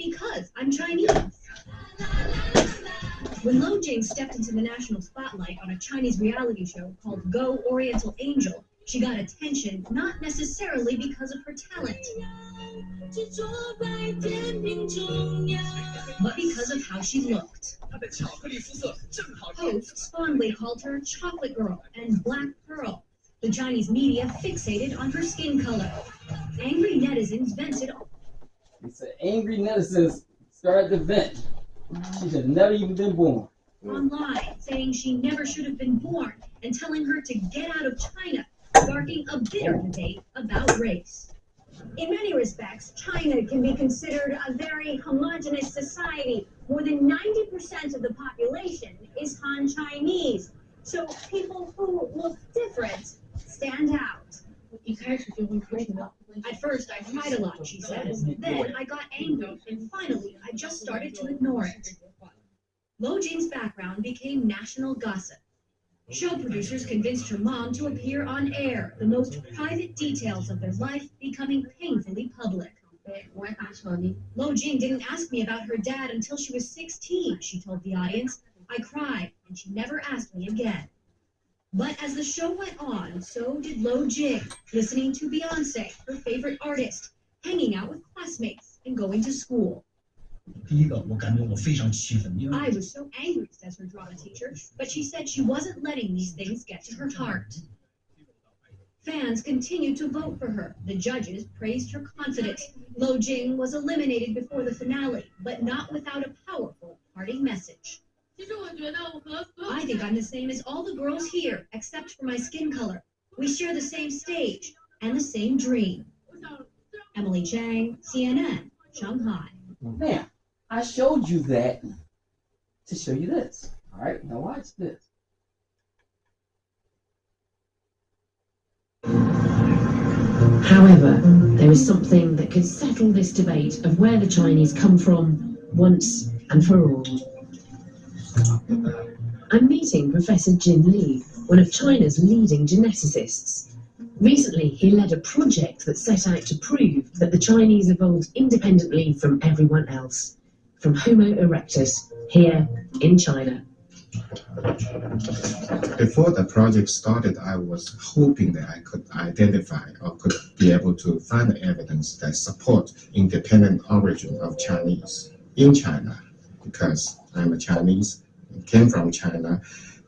because I'm Chinese. When Lo Jing stepped into the national spotlight on a Chinese reality show called Go Oriental Angel, she got attention not necessarily because of her talent, but because of how she looked. Hosts fondly called her Chocolate Girl and Black Pearl. The Chinese media fixated on her skin color. Angry netizens vented. He said angry netizens started to vent. She should have never even been born. Online, saying she never should have been born and telling her to get out of China, sparking a bitter debate about race. In many respects, China can be considered a very homogenous society. More than 90% of the population is Han Chinese. So people who look different stand out. At first, I cried a lot, she says. Then I got angry, and finally, I just started to ignore it. Lo Jing's background became national gossip. Show producers convinced her mom to appear on air, the most private details of their life becoming painfully public. Lo Jing didn't ask me about her dad until she was 16, she told the audience. I cried, and she never asked me again. But as the show went on, so did Lo Jing, listening to Beyonce, her favorite artist, hanging out with classmates, and going to school. I was so angry, says her drama teacher, but she said she wasn't letting these things get to her heart. Fans continued to vote for her. The judges praised her confidence. Lo Jing was eliminated before the finale, but not without a powerful parting message. I think I'm the same as all the girls here, except for my skin color. We share the same stage and the same dream. Emily Chang, CNN, Shanghai. Now, I showed you that to show you this. All right, now watch this. However, there is something that could settle this debate of where the Chinese come from once and for all. I'm meeting Professor Jin Li, one of China's leading geneticists. Recently, he led a project that set out to prove that the Chinese evolved independently from everyone else, from Homo erectus, here in China. Before the project started, I was hoping that I could identify or could be able to find evidence that support independent origin of Chinese in China, because I'm a Chinese, came from China,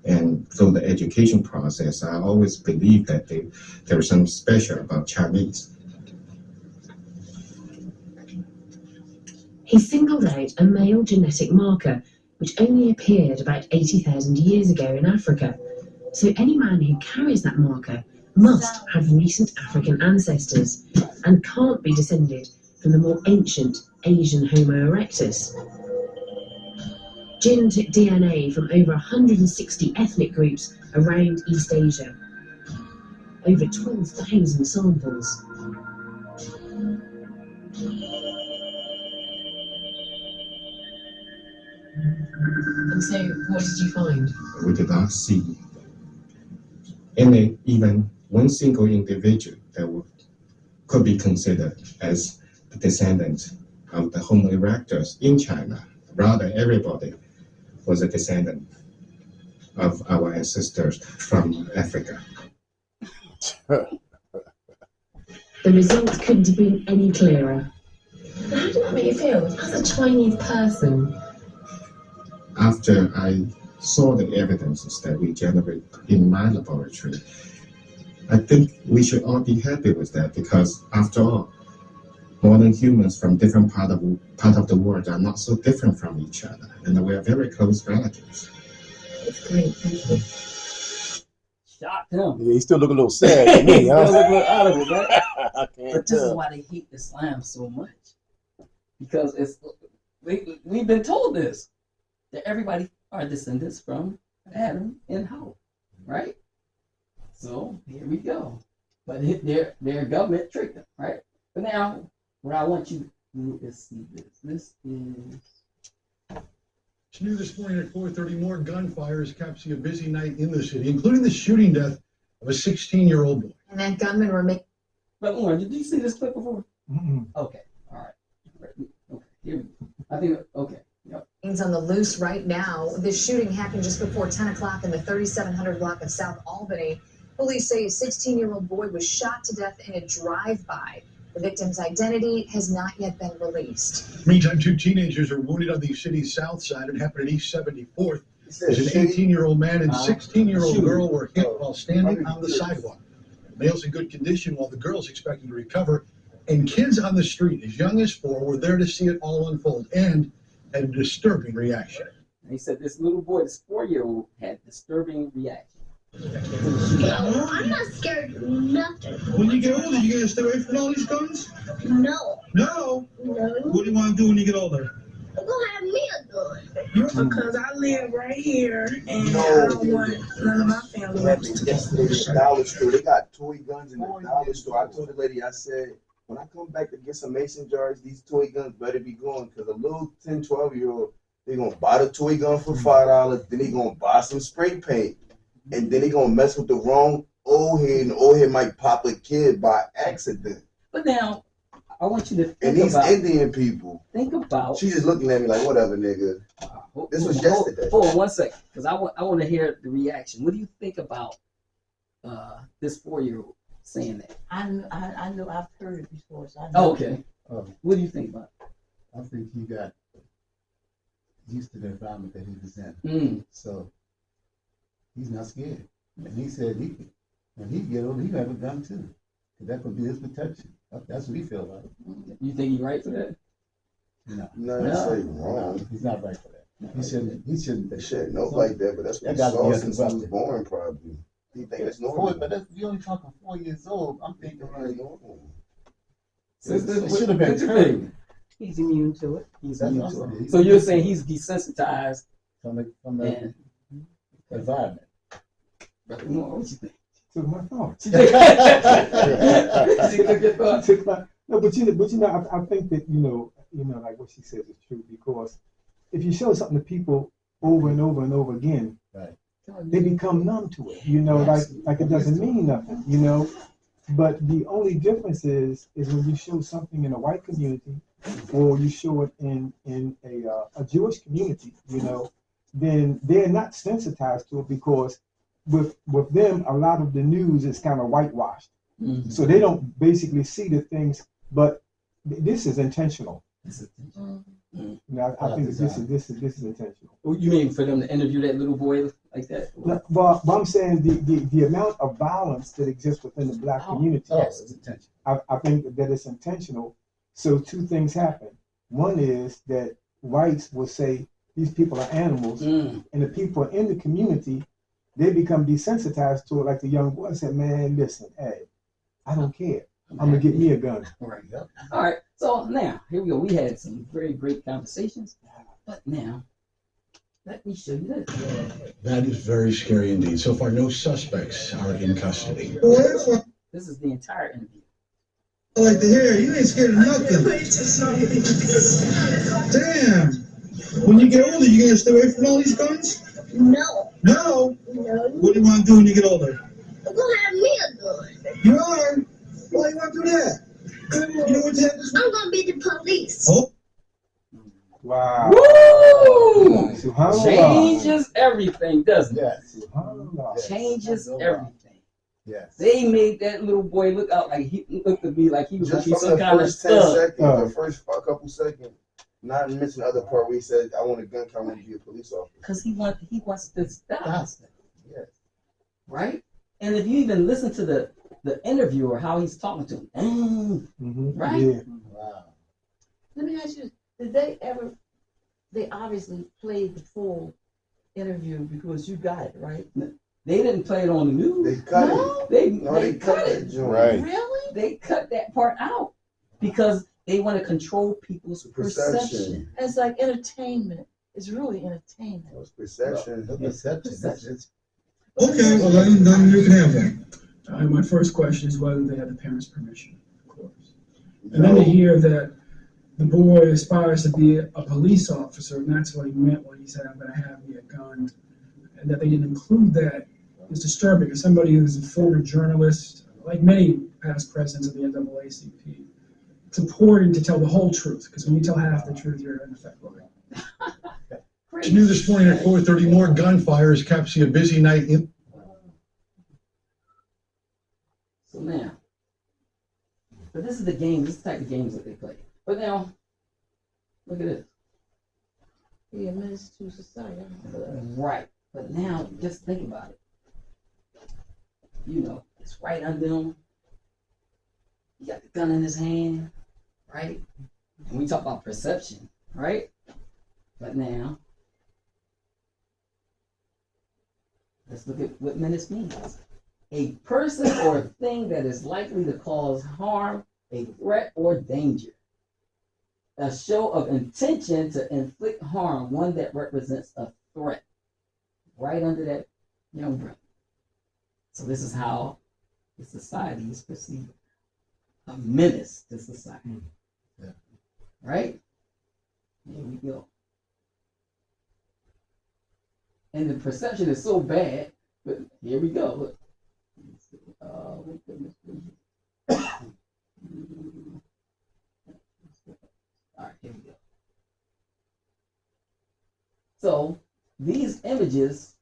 and through the education process, I always believed that there was something special about Chinese. He singled out a male genetic marker which only appeared about 80,000 years ago in Africa. So any man who carries that marker must have recent African ancestors and can't be descended from the more ancient Asian Homo erectus. Jin took DNA from over 160 ethnic groups around East Asia. Over 12,000 samples. And so, what did you find? We did not see any, even one single individual that could be considered as the descendant of the Homo erectus in China. Rather, everybody was a descendant of our ancestors from Africa. The results couldn't have been any clearer. How did that make you feel as a Chinese person? After I saw the evidences that we generate in my laboratory, I think we should all be happy with that, because after all, modern humans from different part of the world are not so different from each other, and we are very close relatives. It's great, thank you. Shocked him. Yeah, he still look a little sad to me. He still look a little out of it, man. I can't But this is tell. why they hate Islam so much. Because we've been told this, that everybody are descendants from Adam and Hawa, right? So here we go. But their government tricked them, right? But now, what I want you to do is see this. This is... It's new this morning at 4:30. More gunfire is capturing a busy night in the city, including the shooting death of a 16-year-old boy. And that gunmen were making. But Lauren, did you see this clip before? Mm-mm. Okay, all right. Okay, here we go. I think, okay. Yep. He's on the loose right now. This shooting happened just before 10 o'clock in the 3700 block of South Albany. Police say a 16-year-old boy was shot to death in a drive-by. The victim's identity has not yet been released. Meantime, 2 teenagers are wounded on the city's south side. It happened at East 74th. As an 18-year-old man and 16-year-old girl were hit while standing on the sidewalk. The male's in good condition while the girl's expected to recover. And kids on the street, as young as 4, were there to see it all unfold and had a disturbing reaction. And he said this little boy, this 4-year-old, had disturbing reaction. No, I'm not scared of nothing. When you get older, you gonna stay away from all these guns? No. No. No. What do you want to do when you get older? I'm gonna have me a gun. Because I live right here and I don't want none of my family members to Yesterday at the dollar store, they got toy guns in the dollar store. I told the lady, I said, when I come back to get some mason jars, these toy guns better be going, because a little 10, 12-year-old, they're going to buy the toy gun for $5, then they're going to buy some spray paint, and then they're going to mess with the wrong old head, and the old head might pop a kid by accident. But now, I want you to think And these about, Indian people, think about. she's just looking at me like, whatever, nigga. This was yesterday. Hold on 1 second, because I want to hear the reaction. What do you think about this 4-year-old saying that? I know I've heard it before. So I know. Oh, okay. What do you think about it? I think he got used to the environment that he was in. So he's not scared. And he said when he get older, he have a gun too. That could be his protection. That's what he feel like. You think he's right for that? No. No, say wrong. He's not right for that. He shouldn't. They shouldn't know like that, but that's what he That saw got since he was born, probably. He think it's normal. But we only talking 4 years old. I'm thinking like, It should have been turned. He's immune to it. He's immune to it. So you're saying he's desensitized from the environment. Brother Moore, what you think? Took my thoughts. You took your thoughts? No, but you know, I think that you know, like what she says is true, because if you show something to people over and over and over again, right, they become numb to it. You know, like it doesn't mean nothing. You know, but the only difference is when you show something in a white community, or you show it in a Jewish community. You know, then they're not sensitized to it, because with them, a lot of the news is kind of whitewashed. Mm-hmm. So they don't basically see the things, but this is intentional. Mm-hmm. Now, I think this is intentional. Well, you mean for them to interview that little boy like that? But I'm saying the amount of violence that exists within the black community, it's intentional. I think that it's intentional. So 2 things happen. One is that whites will say these people are animals, and the people in the community, they become desensitized to it. Like the young boy said, man, listen, hey, I don't care. I'm going to get me a gun. Right. Yep. All right. So now, here we go. We had some very great conversations. But now, let me show you this. That is very scary indeed. So far, no suspects are in custody. This is the entire interview. I like to hear you ain't scared of nothing. Damn. When you get older, you going to stay away from all these guns? No. No? No. What do you want to do when you get older? I'm gonna have me a gun. You are? Why you want to do that? You know what happens? I'm gonna be the police. Oh. Wow. Woo! Changes everything, doesn't it? Yes. Changes everything. Yes. They made that little boy look to be like he was Just going to be some from the kind of first 10 stud. seconds, the first couple seconds, not missing the other part where he said, I want a gun, I want to be a police officer. Because he wants to stop. Yes. Right? And if you even listen to the interviewer, how he's talking to him, right? Yeah. Wow. Let me ask you, did they obviously played the full interview because you got it, right? They didn't play it on the news. They cut it. They cut it. Right. Really? They cut that part out because they want to control people's perception. It's like entertainment. It's really entertainment. It's perception. Okay, well then you can have one. My first question is whether they had the parents' permission, of course. And then to hear that the boy aspires to be a police officer, and that's what he meant when he said, I'm going to have me a gun, and that they didn't include that is disturbing. As somebody who's a former journalist, like many past presidents of the NAACP, it's important to tell the whole truth, because when you tell half the truth, you're in effect lying. It's new this morning at 4:30. More gunfires capture a busy night in. So now, but this is the game. This is the type of games that they play. But now, look at this. He admits to society. Right. But now, just think about it. You know, it's right under him. He got the gun in his hand, right? And we talk about perception, right? But now, let's look at what menace means. A person or thing that is likely to cause harm, a threat or danger. A show of intention to inflict harm, one that represents a threat. Right under that umbrella. So this is how the society is perceived. A menace to society. Yeah. Right? Here we go. And the perception is so bad, but here we go. Look. All right, here we go. So these images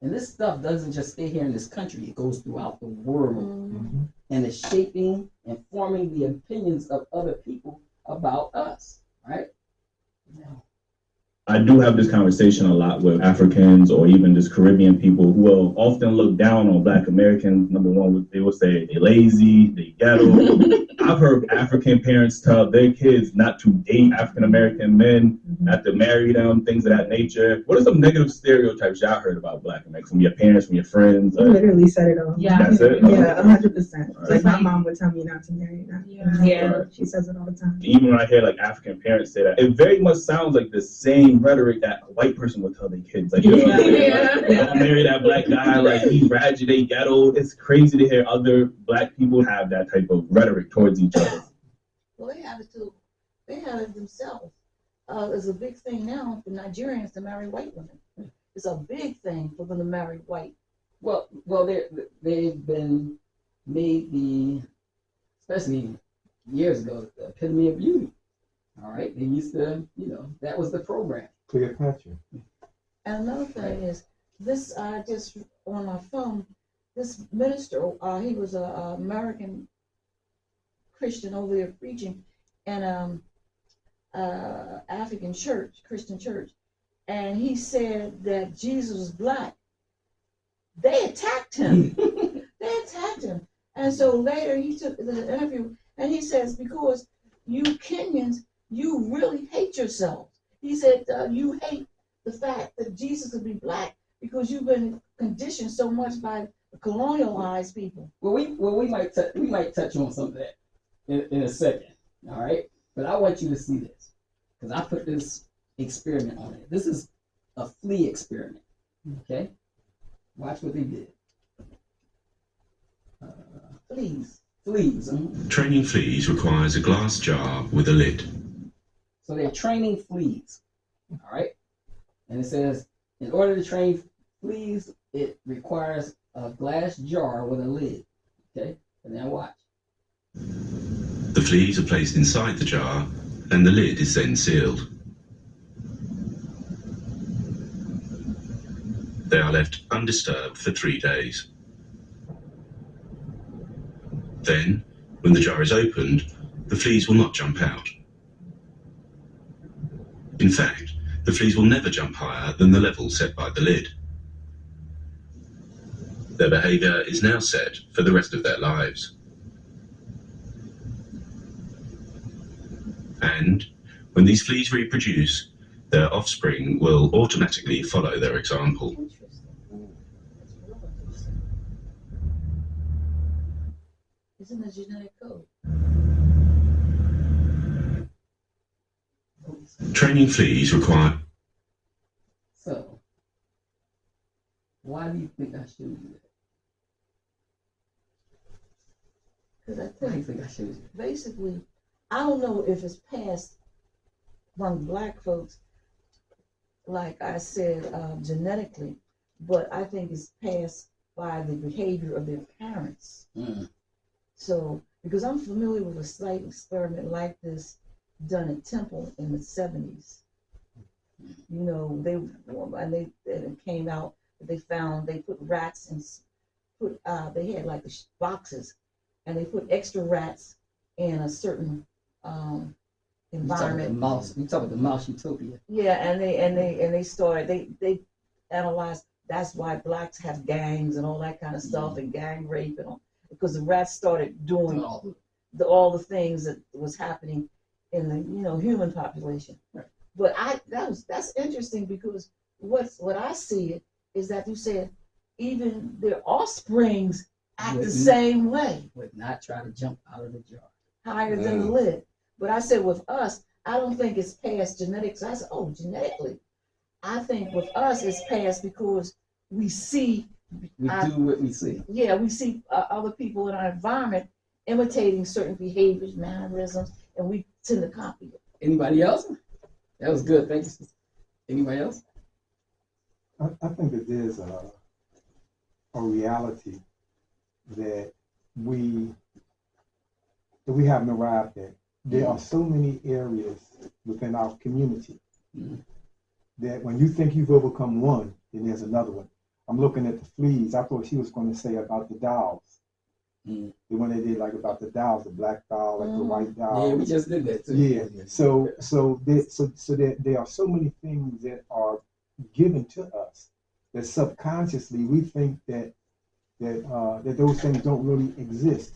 and this stuff doesn't just stay here in this country, it goes throughout the world. Mm-hmm. And it's shaping and forming the opinions of other people about us, right? Yeah. I do have this conversation a lot with Africans or even just Caribbean people who will often look down on Black Americans. Number one, they will say they're lazy, they ghetto. I've heard African parents tell their kids not to date African American men, not to marry them, things of that nature. What are some negative stereotypes y'all heard about Black Americans from your parents, from your friends? You literally said it all. Yeah, that's it. Yeah, 100%. Right. Like my mom would tell me not to marry that. Yeah, she says it all the time. Even when I hear like African parents say that, it very much sounds like the same rhetoric that a white person would tell their kids. Like, don't marry that Black guy, like he's ratchet, they ghetto. It's crazy to hear other Black people have that type of rhetoric towards each other. Well, they have it too. They have it themselves. It's a big thing now for Nigerians to marry white women. It's a big thing for them to marry white. Well, they've been made the, especially years ago, the epitome of beauty. All right, they used to, that was the program. Cleopatra. And another thing is, this just on my phone, this minister, he was an American Christian over there preaching in African church, Christian church, and he said that Jesus was Black. They attacked him. And so later he took the interview and he says, because you Kenyans, you really hate yourselves. He said, you hate the fact that Jesus could be Black because you've been conditioned so much by colonialized people. Well, we might touch on some of that in a second, all right? But I want you to see this because I put this experiment on it. This is a flea experiment, okay? Watch what they did. Fleas. Training fleas requires a glass jar with a lid. So they're training fleas, all right? And it says, in order to train fleas, it requires a glass jar with a lid, okay? And now watch. The fleas are placed inside the jar, and the lid is then sealed. They are left undisturbed for 3 days. Then, when the jar is opened, the fleas will not jump out. In fact, the fleas will never jump higher than the level set by the lid. Their behavior is now set for the rest of their lives. And when these fleas reproduce, their offspring will automatically follow their example. It's in the genetic code. Training fleas require... So, why do you think I showed you that? Because I think basically, I don't know if it's passed among Black folks, like I said, genetically, but I think it's passed by the behavior of their parents. So because I'm familiar with a slight experiment like this done at Temple in the 70s. You know, and it came out that they found they put rats and they had like boxes, and they put extra rats in a certain environment. You talking about the mouse utopia? Yeah, and they started they analyzed that's why blacks have gangs and all that kind of stuff and gang rape and all, because the rats started doing all the things that was happening in the human population. Right. But that's interesting, because what I see it is that you said even their offsprings act the same way. Would not try to jump out of the jar. Higher than the lid. But I said with us, I don't think it's past genetics. I said, genetically. I think with us it's past because we see. We do what we see. Yeah, we see other people in our environment imitating certain behaviors, mannerisms, and we tend to copy it. Anybody else? That was good. Thank you. Anybody else? I think that there's a reality that we haven't arrived at. There are so many areas within our community that when you think you've overcome one, then there's another one. I'm looking at the fleas. I thought she was going to say about the dolls. The one they did like about the dolls, the black doll, like the white doll. Yeah, we just did that too. Yeah. So there are so many things that are given to us that subconsciously we think that those things don't really exist.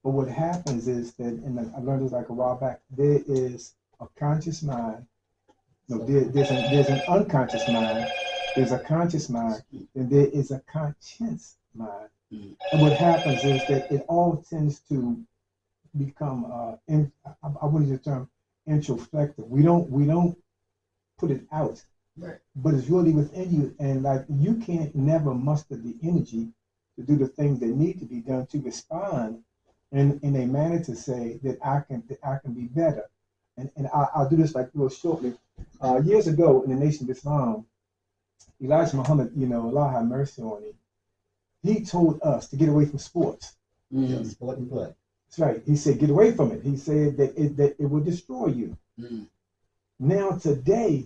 But what happens is that, and I learned this like a while back, there is a conscious mind. No, there's an unconscious mind. There's a conscious mind, and there is a conscious mind. And what happens is that it all tends to become, I wouldn't use the term introspective. We don't put it out, right? But it's really within you, and like you can't never muster the energy to do the things that need to be done to respond in a manner to say that I can be better. And I'll do this like real shortly. Years ago in the Nation of Islam, Elijah Muhammad, Allah have mercy on him, he told us to get away from sports. Sport and play. That's right. He said, get away from it. He said that it will destroy you. Now today,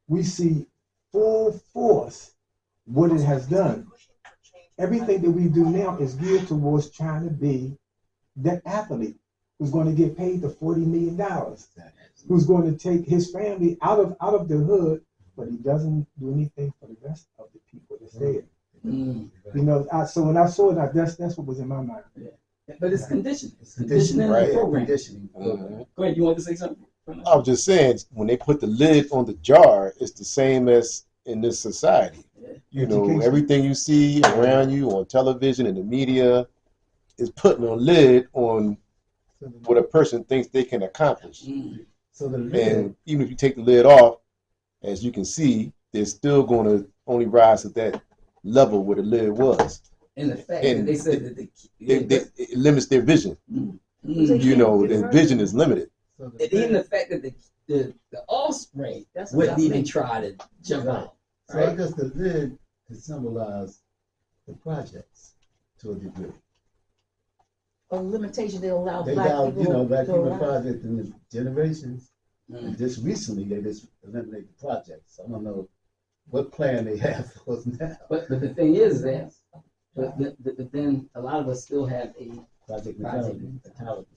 we see full force what it has done. Everything that we do now is geared towards trying to be that athlete who's going to get paid the $40 million, who's going to take his family out of the hood, but he doesn't do anything for the rest of the people that's there. So when I saw that, that's what was in my mind. Yeah. But it's conditioning. It's conditioning, right? Conditioning. Go ahead. You want to say something? I was just saying, when they put the lid on the jar, it's the same as in this society. Everything you see around you on television and the media is putting a lid on what a person thinks they can accomplish. And even if you take the lid off, as you can see, they're still going to only rise at that level where the lid was. And the fact that they said that it limits their vision. Their vision is limited. And even the fact that the offspring wouldn't even try to jump out. So I guess the lid can symbolize the projects to a degree. A limitation they allow black people project in the generations. And just recently they just eliminated projects. I don't know what plan they have for us now. But the thing is that but then a lot of us still have a project mentality.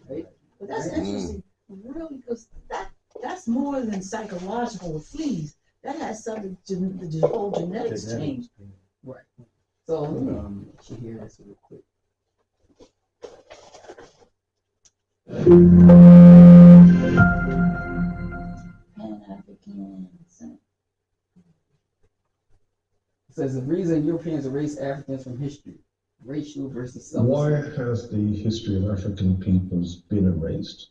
Right? But that's interesting, really, because that's more than psychological with fleas. That has something to the whole genetics change. Right. So let me hear this real quick. It says the reason Europeans erase Africans from history, racial versus self. Why has the history of African peoples been erased?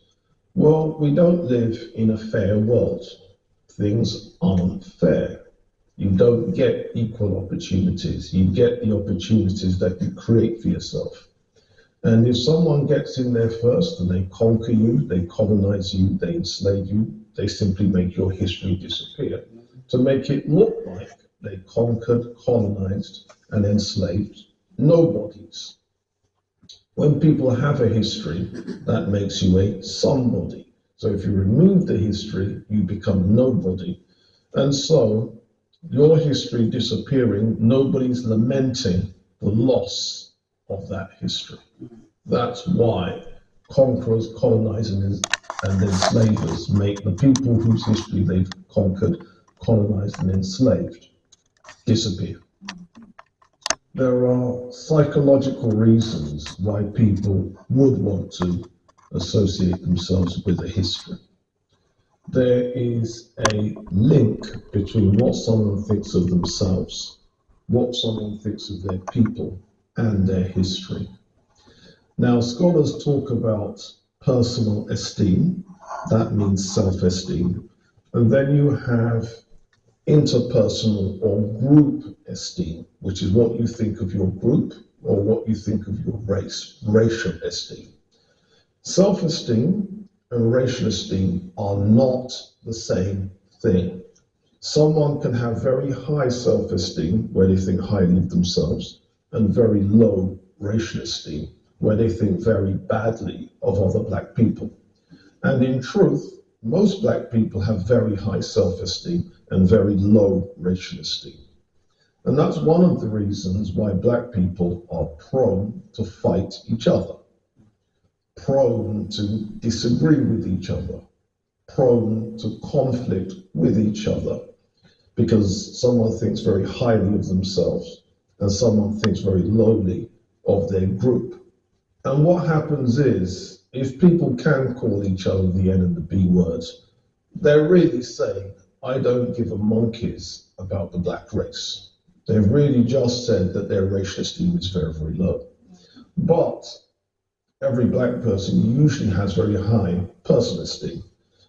Well, we don't live in a fair world. Things aren't fair. You don't get equal opportunities. You get the opportunities that you create for yourself. And if someone gets in there first and they conquer you, they colonize you, they enslave you, they simply make your history disappear to make it look like they conquered, colonized, and enslaved nobodies. When people have a history, that makes you a somebody. So if you remove the history, you become nobody. And so your history disappearing, nobody's lamenting the loss of that history. That's why conquerors, colonizers, and enslavers make the people whose history they've conquered, colonized, and enslaved disappear. There are psychological reasons why people would want to associate themselves with a history. There is a link between what someone thinks of themselves, what someone thinks of their people, and their history. Now, scholars talk about personal esteem, that means self-esteem, and then you have interpersonal or group esteem, which is what you think of your group or what you think of your race, racial esteem. Self-esteem and racial esteem are not the same thing. Someone can have very high self-esteem, where they think highly of themselves, and very low racial esteem, where they think very badly of other black people. And in truth, most black people have very high self-esteem and very low racial esteem. And that's one of the reasons why black people are prone to fight each other, prone to disagree with each other, prone to conflict with each other, because someone thinks very highly of themselves and someone thinks very lowly of their group. And what happens is, if people can call each other the N and the B words, they're really saying, I don't give a monkey's about the black race. They've really just said that their racial esteem is very, very low. But every black person usually has very high personal esteem.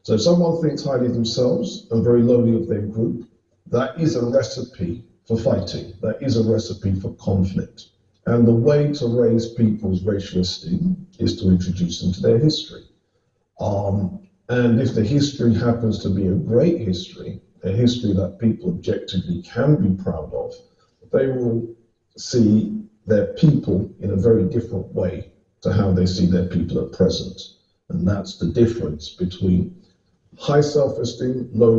So if someone thinks highly of themselves and very lowly of their group, that is a recipe for fighting. That is a recipe for conflict. And the way to raise people's racial esteem is to introduce them to their history. And if the history happens to be a great history, a history that people objectively can be proud of, they will see their people in a very different way to how they see their people at present. And that's the difference between high self-esteem, low